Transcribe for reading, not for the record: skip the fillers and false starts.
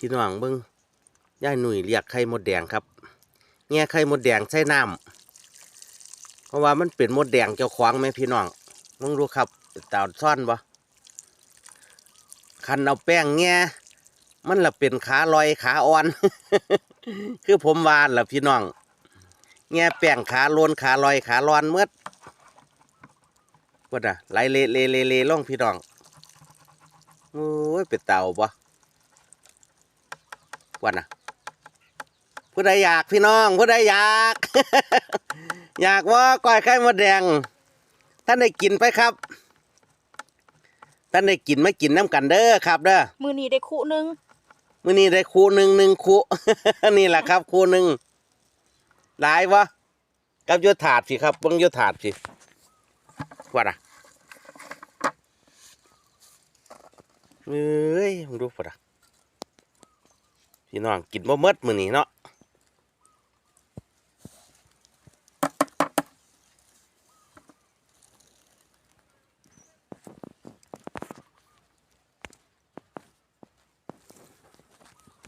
พี่น้องเบิ่งย่ายหนุ่ยเรียกไข่มดแดงครับแง่ไข่มดแดงใส่น้ำเพราะว่ามันเป็นมดแดงเจ้าของไหมพี่น้องมึงรู้ครับตาซ่อนบ่คันเอาแป้งแง่มันละเป็นขาลอยขาอ่อน คือผมวานล่ะพี่น้องแง่แป้งขาโลนขาลอยขาร้อนเมื่อว่าน่ะไหลเลล่องพี่น้องโอ้ยเป็นเต่าบ่ว่าน่ะผู้ใดอยากพี่น้องผู้ใดอยาก อยากว่าก้อยไข่มดแดงท่านได้กินไปครับท่านได้กินไม่กินน้ำกันเด้อครับเด้อมือนี้ได้คู่นึงมื้อนี้ได้คู่หนึ่งคู่ นี่แหละครับคู่หนึ่งหลายวะกับโยถาดสิครับบังโยถาดสิว่าน่ะเอ้ยมึงดูป่ะพี่น้องกินบ่หมดมื้อนี้เนาะ